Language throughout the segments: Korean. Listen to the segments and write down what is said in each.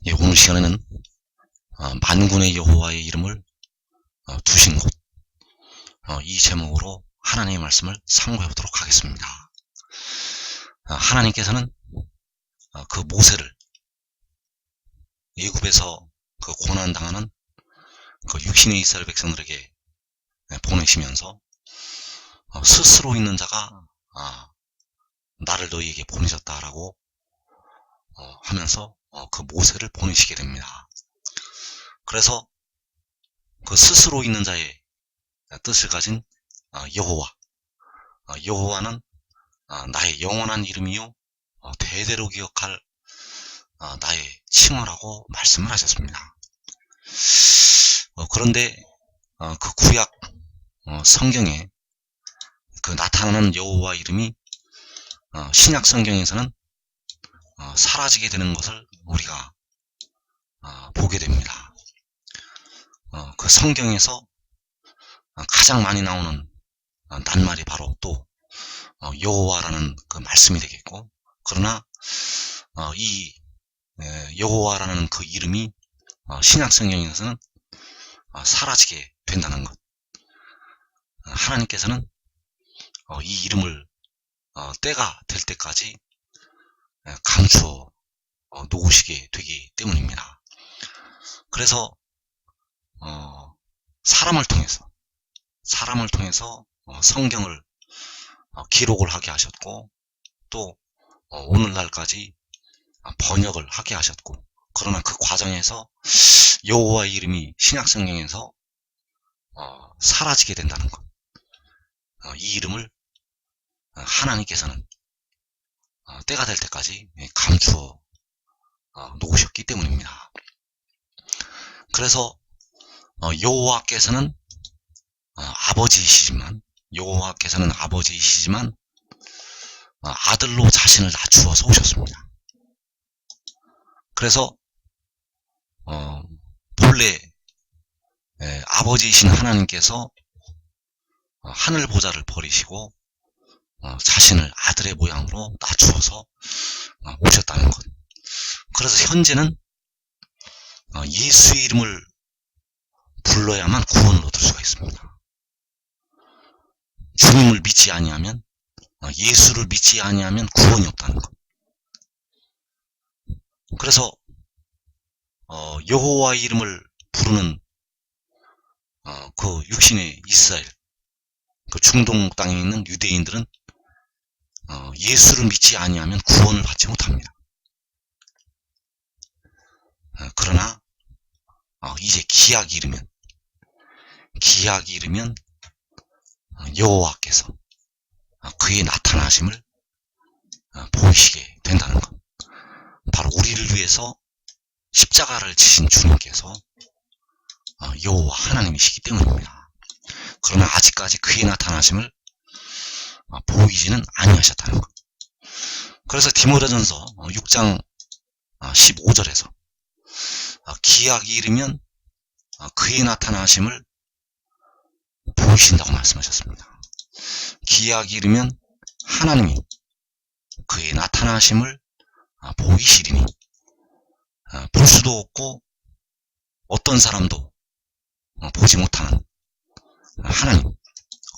예, 오늘 시간에는 만군의 여호와의 이름을 두신 곳, 이 제목으로 하나님의 말씀을 상고해 보도록 하겠습니다. 하나님께서는 그 모세를 애굽에서 그 고난당하는 그 육신의 이스라엘 백성들에게 보내시면서 스스로 있는 자가 나를 너희에게 보내셨다라고 하면서 그 모세를 보내시게 됩니다. 그래서 그 스스로 있는 자의 뜻을 가진 여호와는 나의 영원한 이름이요 대대로 기억할 나의 칭호라고 말씀을 하셨습니다. 그런데 그 구약 성경에 그 나타나는 여호와 이름이 신약 성경에서는 사라지게 되는 것을 우리가 보게 됩니다. 그 성경에서 가장 많이 나오는 낱말이 바로 또 여호와라는 그 말씀이 되겠고, 그러나 이 여호와라는 그 이름이 신약 성경에서는 사라지게 된다는 것, 하나님께서는 이 이름을 때가 될 때까지 감추어 놓으시게 되기 때문입니다. 그래서 사람을 통해서 성경을 기록을 하게 하셨고, 또 오늘날까지 번역을 하게 하셨고, 그러나 그 과정에서 여호와의 이름이 신약 성경에서 사라지게 된다는 것, 이 이름을 하나님께서는 때가 될 때까지 감추어 놓으셨기 때문입니다. 그래서 여호와께서는 아버지이시지만 아들로 자신을 낮추어서 오셨습니다. 그래서 본래 아버지이신 하나님께서 하늘 보좌를 버리시고 자신을 아들의 모양으로 낮추어서 오셨다는 것. 그래서 현재는 예수의 이름을 불러야만 구원을 얻을 수가 있습니다. 주님을 믿지 아니하면, 예수를 믿지 아니하면 구원이 없다는 것. 그래서 여호와의 이름을 부르는 그 육신의 이스라엘, 그 중동 땅에 있는 유대인들은 예수를 믿지 아니하면 구원을 받지 못합니다. 그러나 이제 기약이 이르면 여호와께서 그의 나타나심을 보이시게 된다는 것. 바로 우리를 위해서 십자가를 지신 주님께서 여호와 하나님이시기 때문입니다. 그러나 아직까지 그의 나타나심을 보이지는 아니하셨다는 것. 그래서 디모데전서 6장 15절에서 기약이 이르면 그의 나타나심을 보이신다고 말씀하셨습니다. 기약이 이르면 하나님이 그의 나타나심을 보이시리니, 볼 수도 없고 어떤 사람도 보지 못하는 하나님,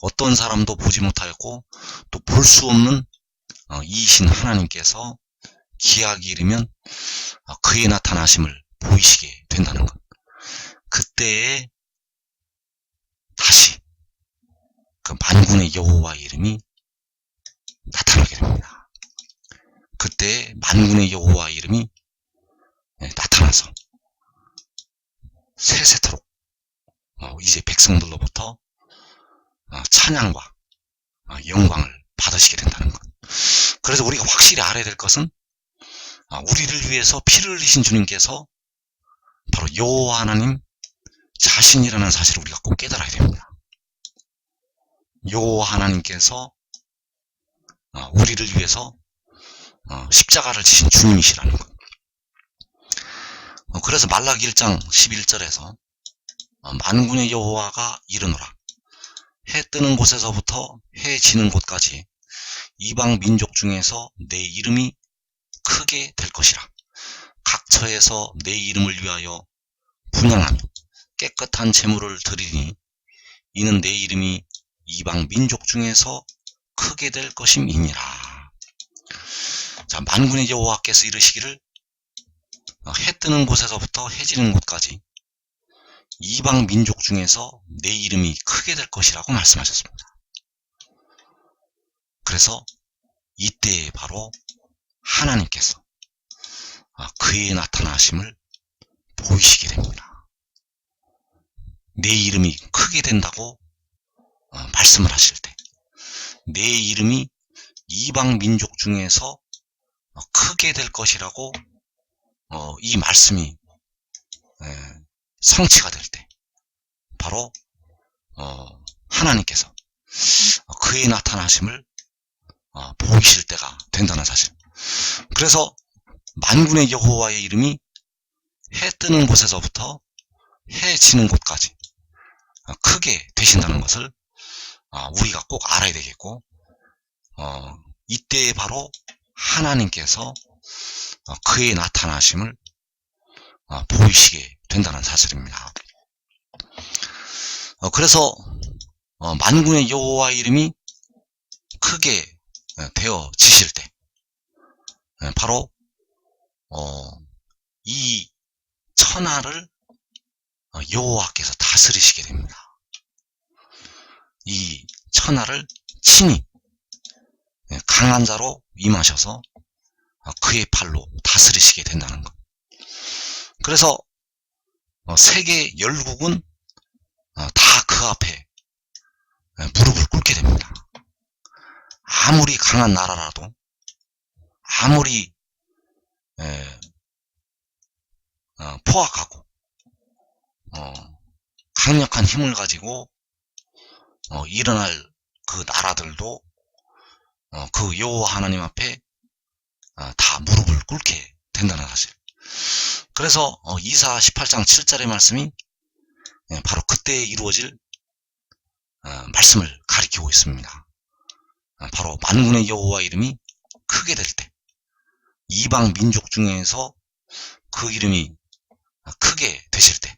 어떤 사람도 보지 못하였고 또 볼 수 없는 이이신 하나님께서 기약이 이르면 그의 나타나심을 보이시게 된다는 것. 그때에 다시 그 만군의 여호와의 이름이 나타나게 됩니다. 그때 만군의 여호와의 이름이 나타나서 세세토록 이제 백성들로부터 찬양과 영광을 받으시게 된다는 것. 그래서 우리가 확실히 알아야 될 것은 우리를 위해서 피를 흘리신 주님께서 바로 여호와 하나님 자신이라는 사실을 우리가 꼭 깨달아야 됩니다. 여호와 하나님께서 우리를 위해서 십자가를 지신 주님이시라는 것. 그래서 말라기 1장 11절에서 만군의 여호와가 이르노라, 해 뜨는 곳에서부터 해 지는 곳까지 이방 민족 중에서 내 이름이 크게 될 것이라. 각 처에서 내 이름을 위하여 분향하며 깨끗한 제물을 드리니 이는 내 이름이 이방 민족 중에서 크게 될 것임이니라. 자, 만군의 여호와께서 이르시기를 해 뜨는 곳에서부터 해 지는 곳까지 이방 민족 중에서 내 이름이 크게 될 것이라고 말씀하셨습니다. 그래서 이때에 바로 하나님께서 그의 나타나심을 보이시게 됩니다. 내 이름이 크게 된다고 말씀을 하실 때, 내 이름이 이방 민족 중에서 크게 될 것이라고 이 말씀이 성취가 될 때, 바로 하나님께서 그의 나타나심을 보이실 때가 된다는 사실. 그래서 만군의 여호와의 이름이 해 뜨는 곳에서부터 해 지는 곳까지 크게 되신다는 것을 우리가 꼭 알아야 되겠고, 이때에 바로 하나님께서 그의 나타나심을 보이시게 된다는 사실입니다. 그래서 만군의 여호와의 이름이 크게 되어지실 때, 바로 이 천하를 여호와께서 다스리시게 됩니다. 이 천하를 친히 강한 자로 임하셔서 그의 팔로 다스리시게 된다는 것. 그래서 세계 열국은 다 그 앞에 무릎을 꿇게 됩니다. 아무리 강한 나라라도, 아무리 포악하고 강력한 힘을 가지고 일어날 그 나라들도 그 여호와 하나님 앞에 다 무릎을 꿇게 된다는 사실. 그래서 이사 18장 7절의 말씀이 바로 그때에 이루어질 말씀을 가리키고 있습니다. 바로 만군의 여호와 이름이 크게 될 때, 이방 민족 중에서 그 이름이 크게 되실 때,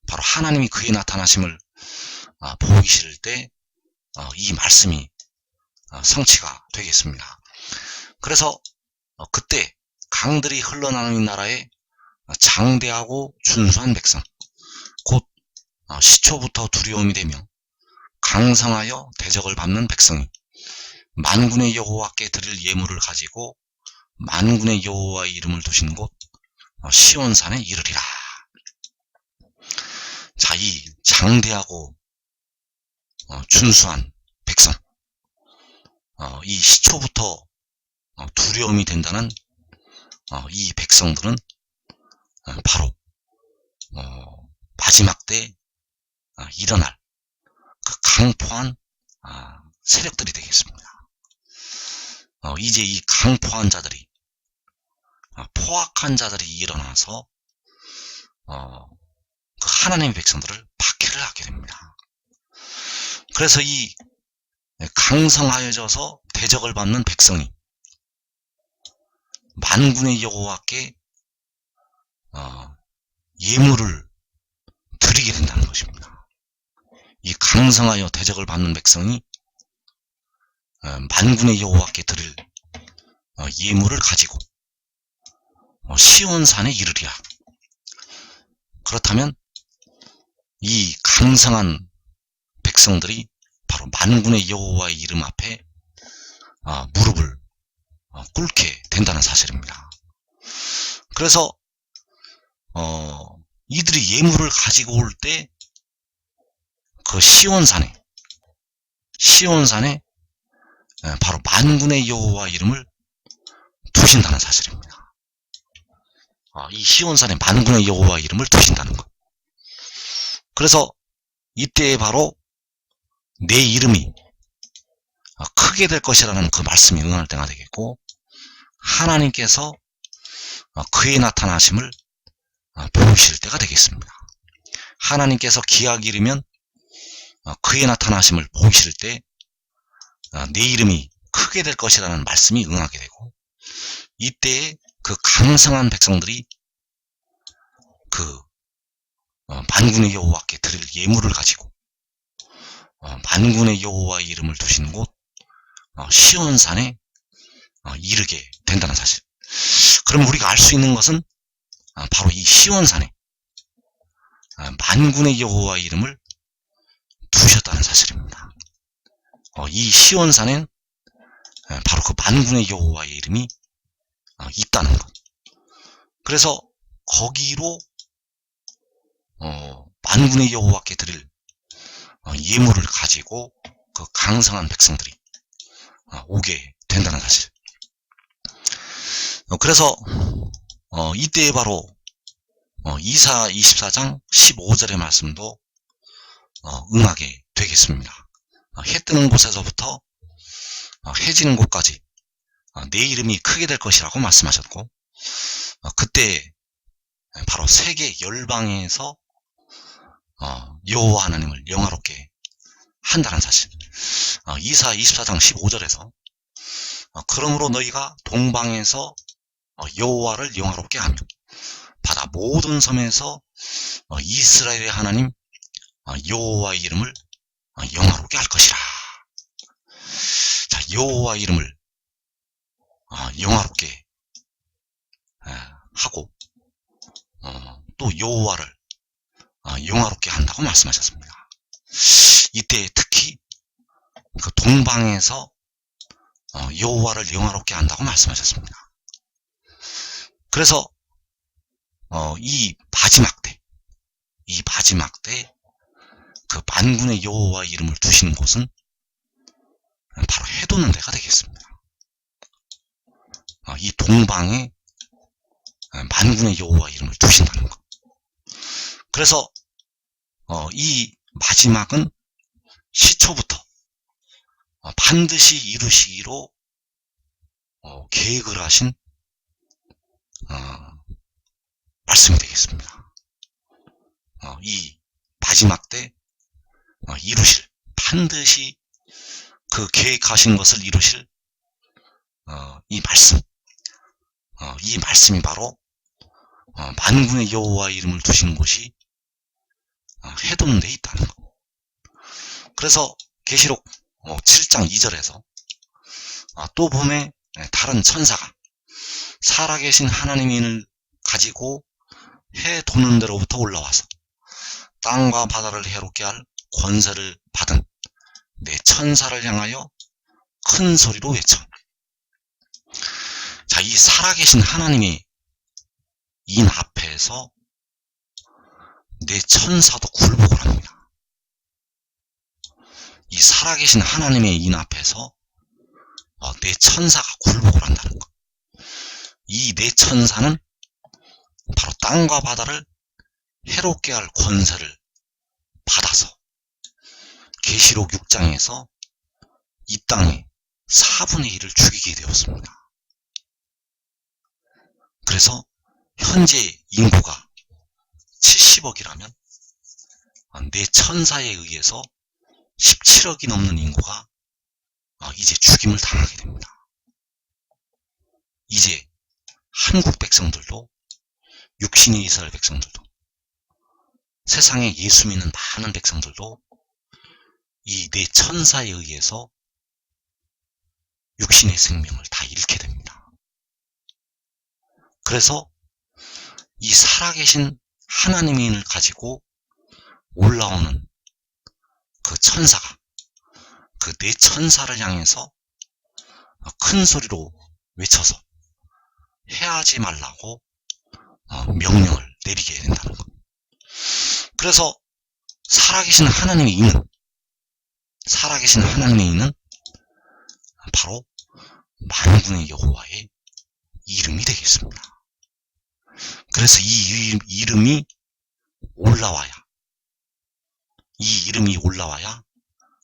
바로 하나님이 그의 나타나심을 보이실 때 이 말씀이 성취가 되겠습니다. 그래서 그때 강들이 흘러나오는 나라에 장대하고 준수한 백성, 곧 시초부터 두려움이 되며 강성하여 대적을 받는 백성이 만군의 여호와께 드릴 예물을 가지고 만군의 여호와의 이름을 두신 곳 시온산에 이르리라. 자, 이 장대하고 준수한 백성, 이 시초부터 두려움이 된다는 이 백성들은 바로 마지막 때 일어날 그 강포한 세력들이 되겠습니다. 이제 이 강포한 자들이, 포악한 자들이 일어나서 그 하나님의 백성들을 박해를 하게 됩니다. 그래서 이 강성하여져서 대적을 받는 백성이 만군의 여호와께 예물을 드리게 된다는 것입니다. 이 강성하여 대적을 받는 백성이 만군의 여호와께 드릴 예물을 가지고 시온산에 이르리라. 그렇다면 이 강성한 백성들이 바로 만군의 여호와의 이름 앞에 무릎을 꿇게 된다는 사실입니다. 그래서 이들이 예물을 가지고 올 때 그 시온산에 바로 만군의 여호와 이름을 두신다는 사실입니다. 이 시온산에 만군의 여호와 이름을 두신다는 것. 그래서 이때에 바로 내 이름이 크게 될 것이라는 그 말씀이 응할 때가 되겠고, 하나님께서 그의 나타나심을 보이실 때가 되겠습니다. 하나님께서 기약이 이르면 그의 나타나심을 보이실 때 내 이름이 크게 될 것이라는 말씀이 응하게 되고, 이때에 그 강성한 백성들이 그 만군의 여호와께 드릴 예물을 가지고 만군의 여호와의 이름을 두신 곳 시온산에 이르게 된다는 사실. 그럼 우리가 알 수 있는 것은 바로 이 시온산에 만군의 여호와의 이름을 두셨다는 사실입니다. 이 시온산엔 바로 그 만군의 여호와의 이름이 있다는 것. 그래서 거기로 만군의 여호와께 드릴 예물을 가지고 그 강성한 백성들이 오게 된다는 사실. 그래서 이때에 바로 이사 24장 15절의 말씀도 응하게 되겠습니다. 해 뜨는 곳에서부터 해 지는 곳까지 내 이름이 크게 될 것이라고 말씀하셨고, 그때 바로 세계 열방에서 여호와 하나님을 영화롭게 한다는 사실. 이사 24장 15절에서 그러므로 너희가 동방에서 여호와를 영화롭게 하며 바다 모든 섬에서 이스라엘의 하나님 여호와의 이름을 영화롭게 할 것이라. 자, 여호와의 이름을 영화롭게 하고 또 여호와를 영화롭게 한다고 말씀하셨습니다. 이때 특히 그 동방에서 여호와를 영화롭게 한다고 말씀하셨습니다. 그래서 이 마지막 때 그 만군의 여호와의 이름을 두시는 곳은 바로 해 돋는 데가 되겠습니다. 이 동방에 만군의 여호와의 이름을 두신다는 것. 그래서 이 마지막은 시초부터 반드시 이루시기로 계획을 하신 말씀이 되겠습니다. 이 마지막 때 이루실, 반드시 그 계획하신 것을 이루실 이 말씀, 이 말씀이 바로 만군의 여호와의 이름을 두신 곳이 해 돋는 데 있다는 것. 그래서 계시록 7장 2절에서 또 봄에 다른 천사가 살아계신 하나님을 가지고 해 도는 데로부터 올라와서 땅과 바다를 해롭게 할 권세를 받은 내 천사를 향하여 큰 소리로 외쳐. 자, 이 살아계신 하나님의 인 앞에서 내 천사도 굴복을 합니다. 이 살아계신 하나님의 인 앞에서 내 천사가 굴복을 한다는 것. 이 내 천사는 바로 땅과 바다를 해롭게 할 권세를 받아서 계시록 6장에서 이 땅에 4분의 1을 죽이게 되었습니다. 그래서 현재 인구가 70억이라면 내 천사에 의해서 17억이 넘는 인구가 이제 죽임을 당하게 됩니다. 이제 한국 백성들도, 육신의 이스라엘 백성들도, 세상에 예수 믿는 많은 백성들도 이 내 천사에 의해서 육신의 생명을 다 잃게 됩니다. 그래서 이 살아계신 하나님의 인을 가지고 올라오는 그 천사가 그 내 천사를 향해서 큰 소리로 외쳐서 해하지 말라고 명령을 내리게 된다는 것. 그래서 살아계신 하나님의 인은 바로 만군의 여호와의 이름이 되겠습니다. 그래서 이 이름이 올라와야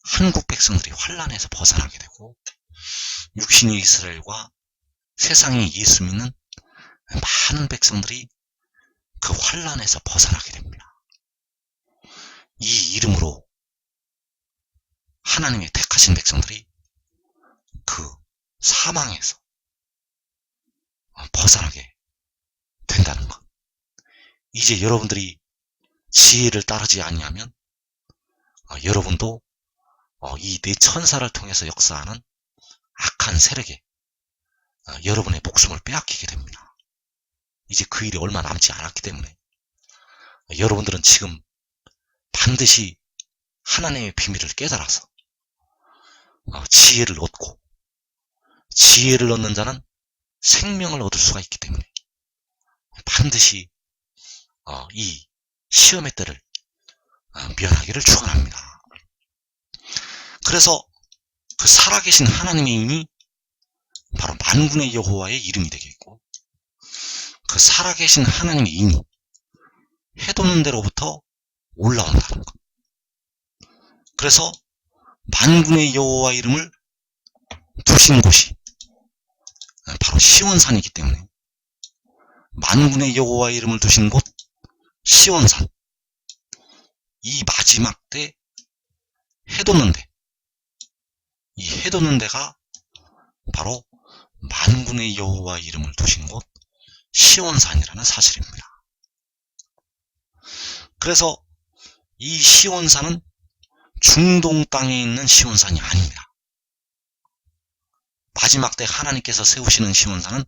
한국 백성들이 환란에서 벗어나게 되고, 육신의 이스라엘과 세상에 예수 믿는 많은 백성들이 그 환란에서 벗어나게 됩니다. 이 이름으로 하나님의 택하신 백성들이 그 사망에서 벗어나게 된다는 것. 이제 여러분들이 지혜를 따르지 아니하면 여러분도 이 네 천사를 통해서 역사하는 악한 세력에 여러분의 목숨을 빼앗기게 됩니다. 이제 그 일이 얼마 남지 않았기 때문에 여러분들은 지금 반드시 하나님의 비밀을 깨달아서 지혜를 얻고, 지혜를 얻는 자는 생명을 얻을 수가 있기 때문에 반드시 이 시험의 때를 면하기를 축원합니다. 그래서 그 살아계신 하나님의 이름이 바로 만군의 여호와의 이름이 되겠고, 그 살아계신 하나님의 이름이 해돋는 데로부터 올라온다는 것. 그래서 만군의 여호와 이름을 두신 곳이 바로 시온산이기 때문에 만군의 여호와 이름을 두신 곳 시온산, 이 마지막 때 해돋는 데, 이 해돋는 데가 바로 만군의 여호와 이름을 두신 곳 시온산이라는 사실입니다. 그래서 이 시온산은 중동 땅에 있는 시온산이 아닙니다. 마지막 때 하나님께서 세우시는 시온산은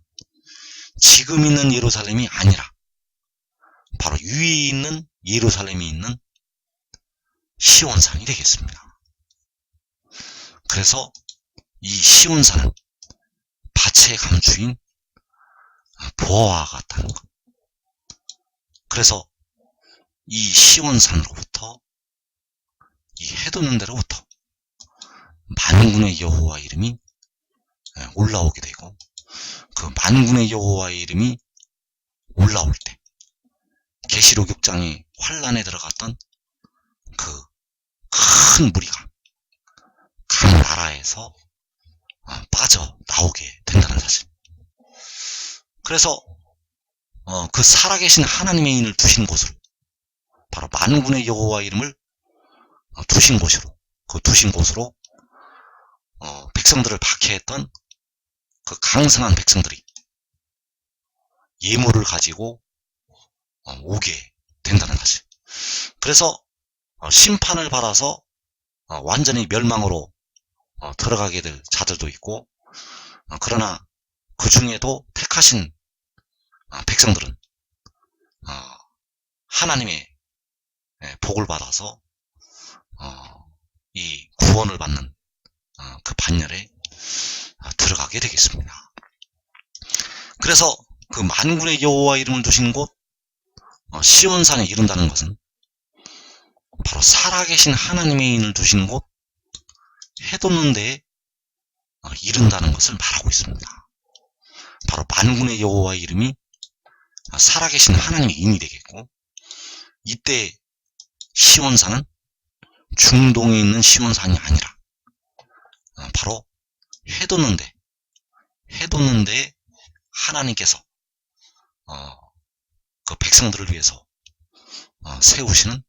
지금 있는 예루살렘이 아니라 바로 위에 있는 예루살렘이 있는 시온산이 되겠습니다. 그래서 이 시온산은 밭의 감추인 보화와 같다는 것. 그래서 이 시온산으로부터, 이 해돋는 데로부터 만군의 여호와 이름이 올라오게 되고, 그 만군의 여호와의 이름이 올라올 때 계시록 6장의 환란에 들어갔던 그 큰 무리가 각 나라에서 빠져나오게 된다는 사실. 그래서 그 살아계신 하나님의 인을 두신 곳으로, 바로 만군의 여호와 이름을 두신 곳으로, 그 두신 곳으로 백성들을 박해했던 그 강성한 백성들이 예물을 가지고 오게 된다는 사실. 그래서 심판을 받아서 완전히 멸망으로 들어가게 될 자들도 있고, 그러나 그 중에도 택하신 백성들은 하나님의 복을 받아서 이 구원을 받는 그 반열에 들어가게 되겠습니다. 그래서 그 만군의 여호와 이름을 두신 곳 시온산에 이른다는 것은 바로 살아계신 하나님의 인을 두신 곳 해돋는 데에 이른다는 것을 말하고 있습니다. 바로 만군의 여호와 이름이 살아계신 하나님의 인이 되겠고, 이때 시온산은 중동에 있는 시온산이 아니라 바로 해돋는 데에 하나님께서 그 백성들을 위해서 세우시는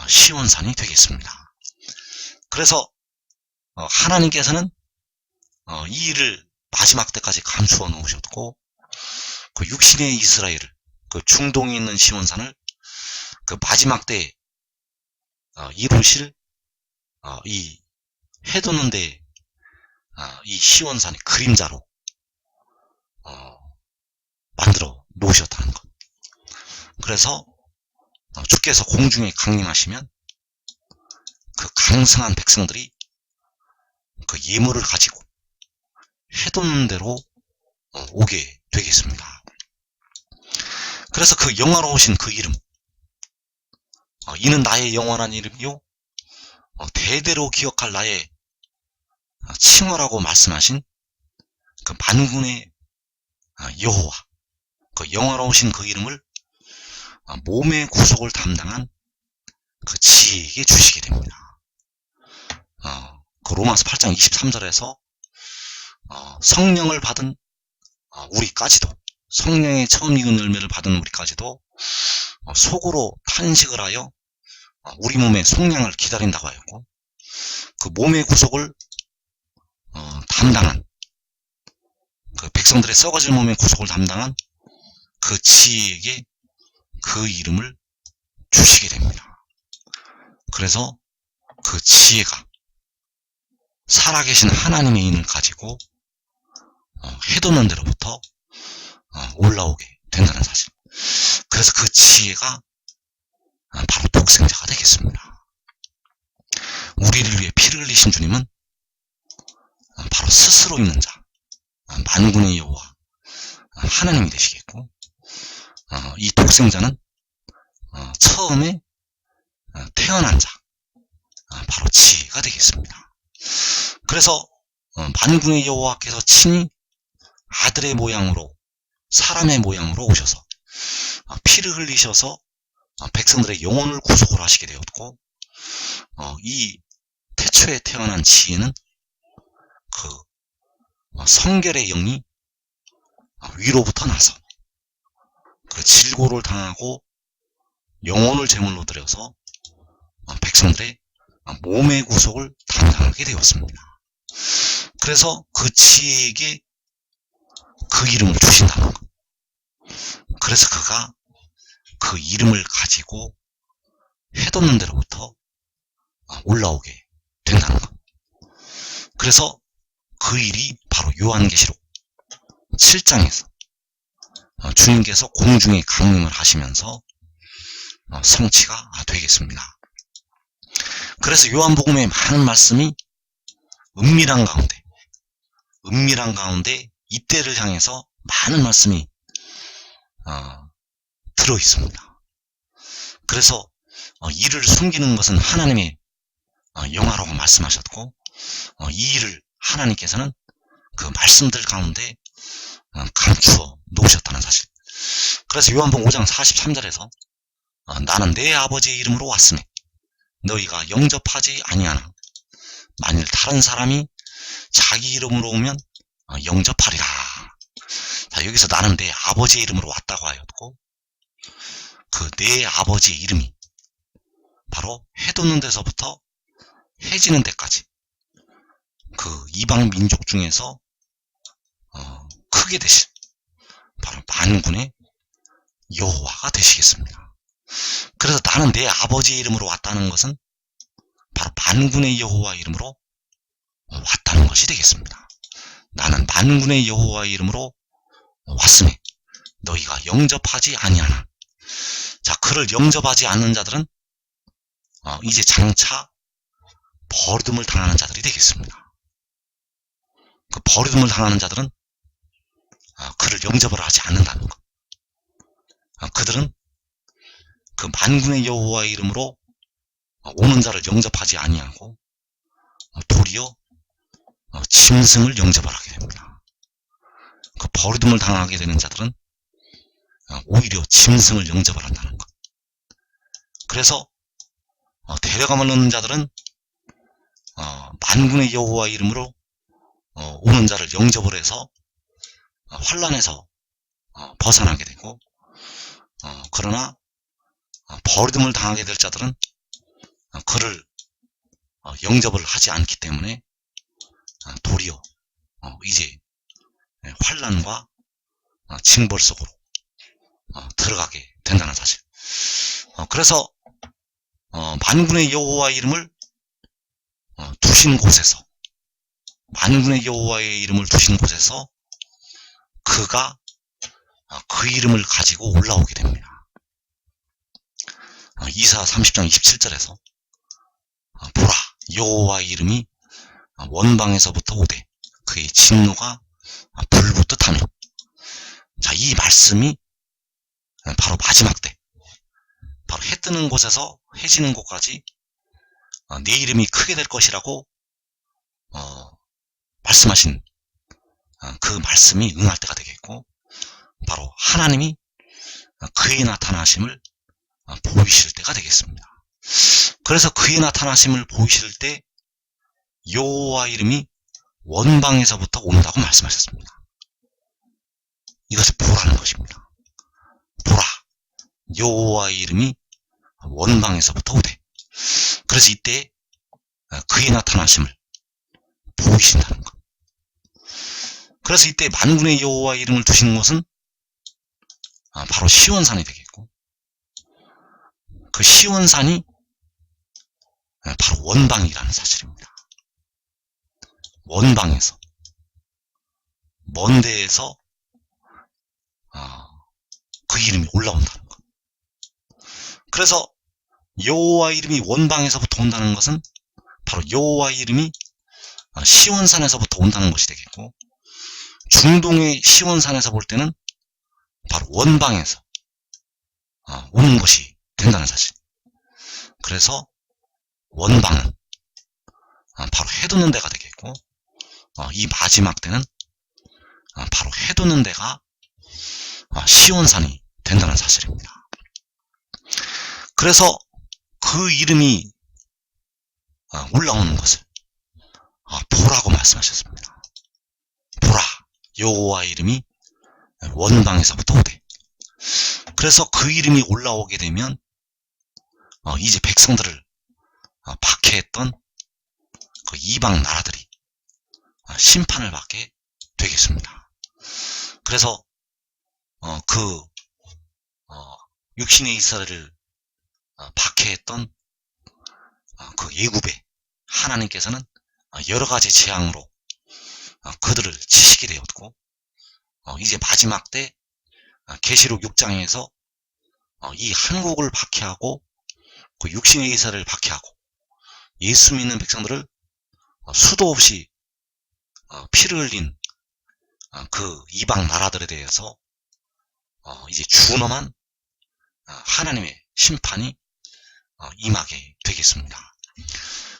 시온산이 되겠습니다. 그래서 하나님께서는 이 일을 마지막 때까지 감추어 놓으셨고, 그 육신의 이스라엘을, 그 중동에 있는 시온산을 그 마지막 때에 이루실 이 해돋는 데에 이 시온산의 그림자로 만들어 놓으셨다는 것. 그래서 주께서 공중에 강림하시면 그 강성한 백성들이 그 예물을 가지고 해돋는 대로 오게 되겠습니다. 그래서 그 영화로우신 그 이름, 이는 나의 영원한 이름이요 대대로 기억할 나의 칭호라고 말씀하신 그 만군의 여호와, 그 영화로우신 그 이름을 몸의 구속을 담당한 그 지혜에게 주시게 됩니다. 그 로마서 8장 23절에서 성령을 받은 우리까지도, 성령의 처음 익은 열매를 받은 우리까지도 속으로 탄식을 하여 우리 몸의 속량을 기다린다고 하였고, 그 몸의 구속을 담당한, 그 백성들의 썩어질 몸의 구속을 담당한 그 지혜에게 그 이름을 주시게 됩니다. 그래서 그 지혜가 살아계신 하나님의 인을 가지고 해돋는 데로부터 올라오게 된다는 사실. 그래서 그 지혜가 바로 독생자가 되겠습니다. 우리를 위해 피를 흘리신 주님은 바로 스스로 있는 자, 만군의 여호와 하나님이 되시겠고, 이 독생자는 처음에 태어난 자, 바로 지혜가 되겠습니다. 그래서 만군의 여호와께서 친히 아들의 모양으로, 사람의 모양으로 오셔서 피를 흘리셔서 백성들의 영혼을 구속을 하시게 되었고, 이 태초에 태어난 지혜는 그 성결의 영이 위로부터 나서 그 질고를 당하고 영혼을 제물로 드려서 백성들의 몸의 구속을 담당하게 되었습니다. 그래서 그 지혜에게 그 이름을 주신다는 것. 그래서 그가 그 이름을 가지고 해돋는 데로부터 올라오게 된다는 것. 그래서 그 일이 바로 요한계시록 7장에서 주님께서 공중에 강림을 하시면서 성취가 되겠습니다. 그래서 요한복음의 많은 말씀이 은밀한 가운데 이때를 향해서 많은 말씀이 들어있습니다. 그래서 이를 숨기는 것은 하나님의 영화라고 말씀하셨고, 이 일을 하나님께서는 그 말씀들 가운데 감추어 놓으셨다는 사실. 그래서 요한복음 5장 43절에서 나는 내 아버지의 이름으로 왔으니 너희가 영접하지 아니하나 만일 다른 사람이 자기 이름으로 오면 영접하리라. 자, 여기서 나는 내 아버지의 이름으로 왔다고 하였고, 그 내 아버지의 이름이 바로 해돋는 데서부터 해지는 데까지 그 이방 민족 중에서 크게 되신 바로 만군의 여호와가 되시겠습니다. 그래서 나는 내 아버지의 이름으로 왔다는 것은 바로 만군의 여호와 이름으로 왔다는 것이 되겠습니다. 나는 만군의 여호와의 이름으로 왔으니 너희가 영접하지 아니하나. 자, 그를 영접하지 않는 자들은 이제 장차 버림을 당하는 자들이 되겠습니다. 그 버림을 당하는 자들은 그를 영접을 하지 않는다는 것. 그들은 그 만군의 여호와의 이름으로 오는 자를 영접하지 아니하고 도리어 짐승을 영접을 하게 됩니다. 그 버림을 당하게 되는 자들은 오히려 짐승을 영접을 한다는 것. 그래서 데려가면 오는 자들은 만군의 여호와의 이름으로 오는 자를 영접을 해서 환난에서 벗어나게 되고, 그러나 버림을 당하게 될 자들은 그를 영접을 하지 않기 때문에 도리어 이제 환난과 징벌 속으로 들어가게 된다는 사실. 그래서 만군의 여호와의 이름을 두신 곳에서, 만군의 여호와의 이름을 두신 곳에서 그가 그 이름을 가지고 올라오게 됩니다. 이사 30장 27절에서 보라, 여호와의 이름이 원방에서부터 오되 그의 진노가 불붙듯 하며. 자, 이 말씀이 바로 마지막 때, 바로 해 뜨는 곳에서 해지는 곳까지 내 이름이 크게 될 것이라고 말씀하신 그 말씀이 응할 때가 되겠고, 바로 하나님이 그의 나타나심을 보이실 때가 되겠습니다. 그래서 그의 나타나심을 보이실 때 여호와 이름이 원방에서부터 온다고 말씀하셨습니다. 이것을 보라는 것입니다. 보라, 여호와의 이름이 원방에서부터 오되. 그래서 이때 그의 나타나심을 보이신다는 것. 그래서 이때 만군의 여호와의 이름을 두시는 곳은 바로 시온산이 되겠고, 그 시온산이 바로 원방이라는 사실입니다. 원방에서, 먼 데에서 그 이름이 올라온다는 것. 그래서 여호와 이름이 원방에서부터 온다는 것은 바로 여호와 이름이 시온산에서부터 온다는 것이 되겠고, 중동의 시온산에서 볼 때는 바로 원방에서 오는 것이 된다는 사실. 그래서 원방은 바로 해돋는 데가 되겠고, 이 마지막 때는 바로 해돋는 데가 시온산이 된다는 사실입니다. 그래서 그 이름이 올라오는 것을 보라고 말씀하셨습니다. 보라, 여호와 이름이 원방에서부터 오되. 그래서 그 이름이 올라오게 되면 이제 백성들을 박해했던 그 이방 나라들이 심판을 받게 되겠습니다. 그래서 육신의 이스라엘을 박해했던 그 애굽에 하나님께서는 여러 가지 재앙으로 그들을 치시게 되었고, 이제 마지막 때 계시록 6장에서 이 한국을 박해하고 그 육신의 이스라엘을 박해하고 예수 믿는 백성들을 수도 없이 피를 흘린 그 이방 나라들에 대해서 이제 준엄한 하나님의 심판이 임하게 되겠습니다.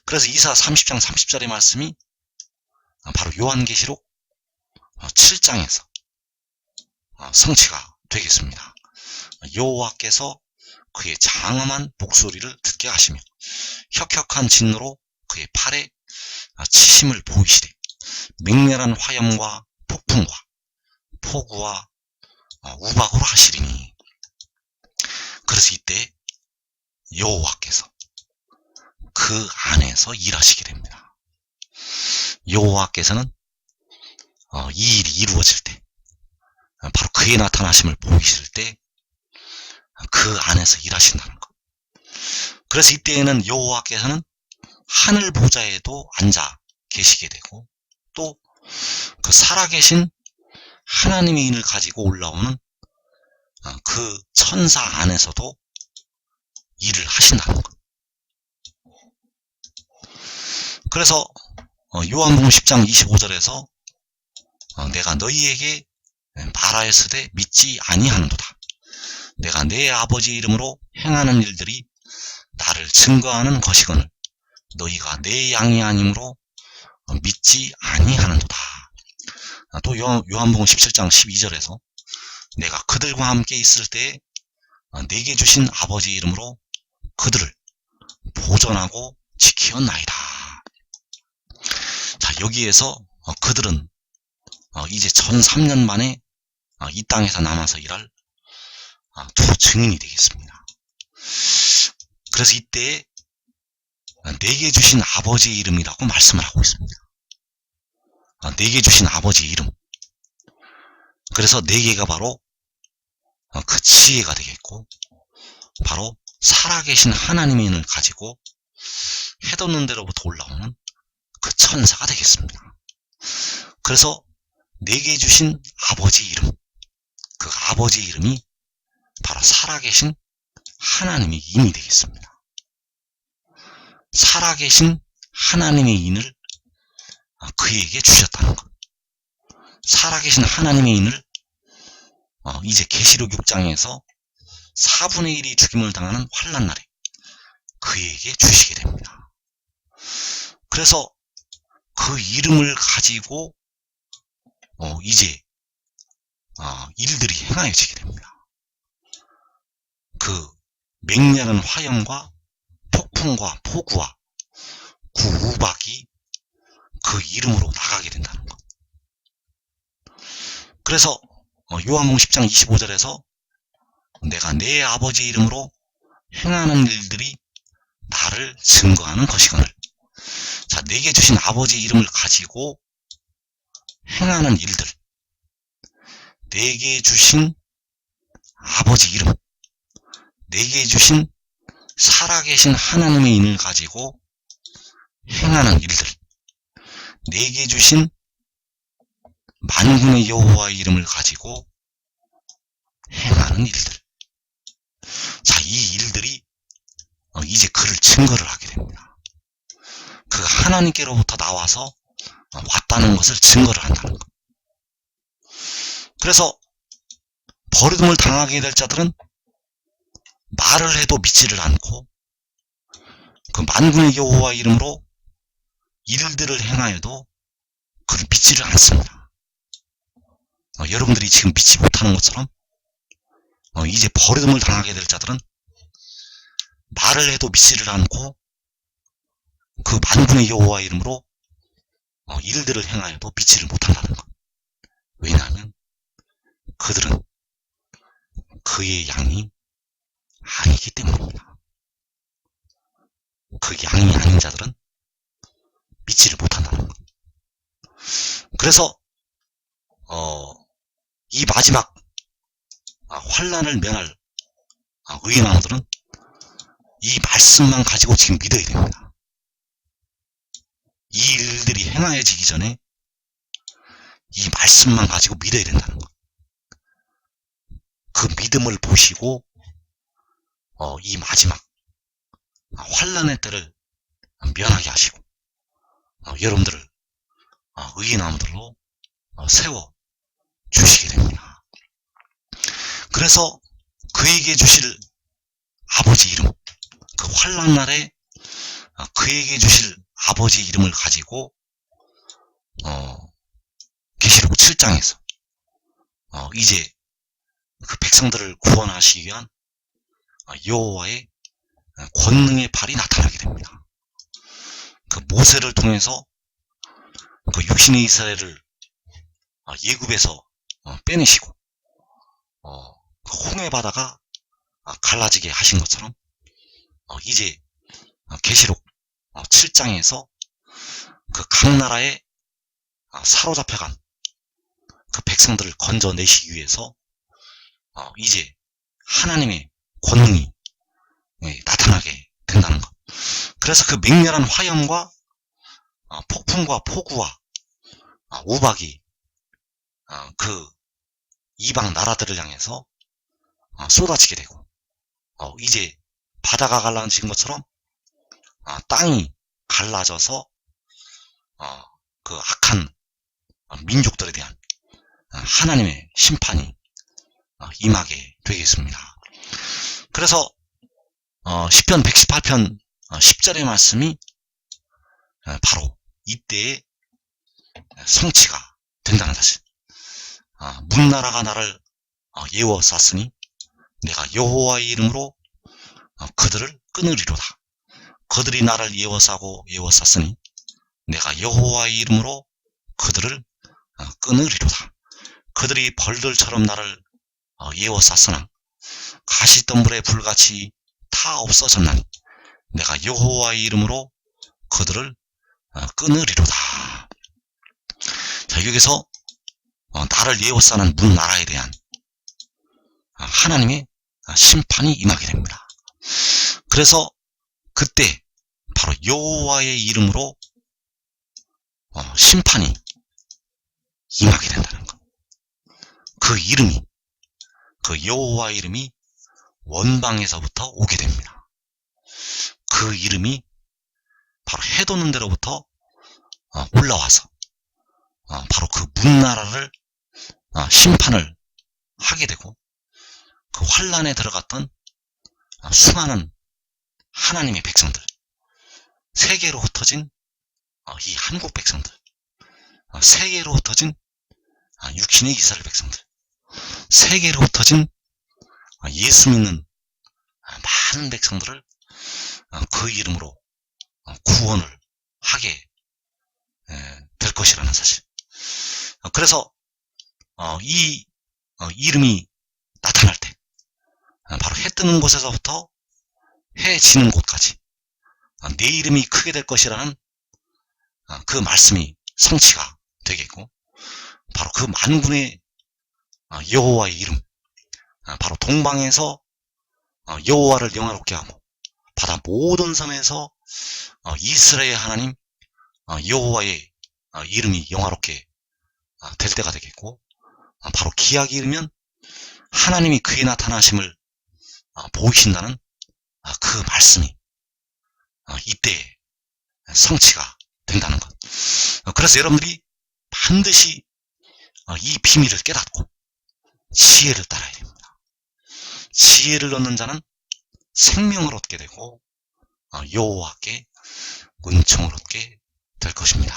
그래서 이사 30장 30절의 말씀이 바로 요한계시록 7장에서 성취가 되겠습니다. 여호와께서 그의 장엄한 목소리를 듣게 하시며 혁혁한 진노로 그의 팔에 치심을 보이시되 맹렬한 화염과 폭풍과 폭우와 우박으로 하시리니. 그래서 이때 여호와께서 그 안에서 일하시게 됩니다. 여호와께서는 이 일이 이루어질 때, 바로 그의 나타나심을 보이실 때 그 안에서 일하신다는 것. 그래서 이때에는 여호와께서는 하늘 보좌에도 앉아 계시게 되고, 또 그 살아계신 하나님의 인을 가지고 올라오는 그 천사 안에서도 일을 하신다는 것. 그래서 요한복음 10장 25절에서 내가 너희에게 말하였으되 믿지 아니하는도다. 내가 내 아버지 이름으로 행하는 일들이 나를 증거하는 것이거늘 너희가 내 양이 아니므로 믿지 아니하는도다. 또 요한복음 17장 12절에서 내가 그들과 함께 있을 때에 내게 주신 아버지 이름으로 그들을 보존하고 지키었나이다. 자, 여기에서 그들은 이제 1003년 만에 이 땅에서 남아서 일할 두 증인이 되겠습니다. 그래서 이때 내게 주신 아버지의 이름이라고 말씀을 하고 있습니다. 내게 주신 아버지의 이름. 그래서 네 개가 바로 그 지혜가 되겠고, 바로 살아계신 하나님의 인을 가지고 해돋는 데로부터 올라오는 그 천사가 되겠습니다. 그래서 내게 주신 아버지 이름, 그 아버지 이름이 바로 살아계신 하나님의 인이 되겠습니다. 살아계신 하나님의 인을 그에게 주셨다는 것. 살아계신 하나님의 인을 이제 계시록 6장에서 4분의 1이 죽임을 당하는 환난날에 그에게 주시게 됩니다. 그래서 그 이름을 가지고 이제 일들이 행하여지게 됩니다. 그 맹렬한 화염과 폭풍과 폭우와 구우박이 그 이름으로 나가게 된다는 것. 그래서 요한복음 10장 25절에서 내가 내 아버지 이름으로 행하는 일들이 나를 증거하는 것이거늘. 자, 내게 주신 아버지 이름을 가지고 행하는 일들, 내게 주신 아버지 이름, 내게 주신 살아계신 하나님의 인을 가지고 행하는 일들, 내게 주신 만군의 여호와의 이름을 가지고 행하는 일들. 자, 이 일들이 이제 그를 증거를 하게 됩니다. 그가 하나님께로부터 나와서 왔다는 것을 증거를 한다는 것. 그래서 버림을 당하게 될 자들은 말을 해도 믿지를 않고 그 만군의 여호와 이름으로 일들을 행하여도 그를 믿지를 않습니다. 여러분들이 지금 믿지 못하는 것처럼 이제 버림을 당하게 될 자들은 말을 해도 믿지를 않고 그 만군의 여호와 이름으로 일들을 행하여도 믿지를 못한다는 것. 왜냐하면 그들은 그의 양이 아니기 때문입니다. 그 양이 아닌 자들은 믿지를 못한다는 것. 그래서 이 마지막 환난을 면할 의인왕들은 이 말씀만 가지고 지금 믿어야 됩니다. 이 일들이 행하여지기 전에 이 말씀만 가지고 믿어야 된다는 것. 그 믿음을 보시고 이 마지막 환난의 때를 면하게 하시고 여러분들을 의인왕들로 세워 주시게 됩니다. 그래서 그에게 주실 아버지 이름, 그 환난날에 그에게 주실 아버지 이름을 가지고 계시록 7장에서 이제 그 백성들을 구원하시기 위한 여호와의 권능의 발이 나타나게 됩니다. 그 모세를 통해서 그 육신의 이스라엘을 예굽에서 빼내시고 그 홍해 바다가 갈라지게 하신 것처럼 이제 계시록 7장에서 그 각 나라에 사로잡혀간 그 백성들을 건져내시기 위해서 이제 하나님의 권능이 나타나게 된다는 것. 그래서 그 맹렬한 화염과 폭풍과 폭우와 우박이 그 이방 나라들을 향해서 쏟아지게 되고 이제 바다가 갈라진 것처럼 땅이 갈라져서 그 악한 민족들에 대한 하나님의 심판이 임하게 되겠습니다. 그래서 시편 118편 10절의 말씀이 바로 이때의 성취가 된다는 사실. 문나라가 나를 예워쌌으니 내가 여호와의 이름으로 그들을 끊으리로다. 그들이 나를 예워쌌으니 내가 여호와의 이름으로 그들을 끊으리로다. 그들이 벌들처럼 나를 예워쌌으나 가시덤불의 불같이 다 없어졌나니 내가 여호와의 이름으로 그들을 끊으리로다. 자, 여기서 나를 예워싸는 문나라에 대한 하나님의 심판이 임하게 됩니다. 그래서 그때 바로 여호와의 이름으로 심판이 임하게 된다는 것. 그 이름이, 그 여호와 이름이 원방에서부터 오게 됩니다. 그 이름이 바로 해돋는 데로부터 올라와서 바로 그 문나라를 심판을 하게 되고 그 환란에 들어갔던 수많은 하나님의 백성들, 세계로 흩어진 이 한국 백성들, 세계로 흩어진 육신의 이스라엘 백성들, 세계로 흩어진 예수 믿는 많은 백성들을 그 이름으로 구원을 하게 될 것이라는 사실. 그래서 이 이름이 나타날 때 바로 해 뜨는 곳에서부터 해 지는 곳까지 내 이름이 크게 될 것이라는 그 말씀이 성취가 되겠고, 바로 그 만군의 여호와의 이름, 바로 동방에서 여호와를 영화롭게 하고 바다 모든 섬에서 이스라엘 하나님 여호와의 이름이 영화롭게 될 때가 되겠고, 바로 기약이 이르면 하나님이 그의 나타나심을 보이신다는 그 말씀이 이때 성취가 된다는 것. 그래서 여러분들이 반드시 이 비밀을 깨닫고 지혜를 따라야 됩니다. 지혜를 얻는 자는 생명을 얻게 되고 여호와께 은총을 얻게 될 것입니다.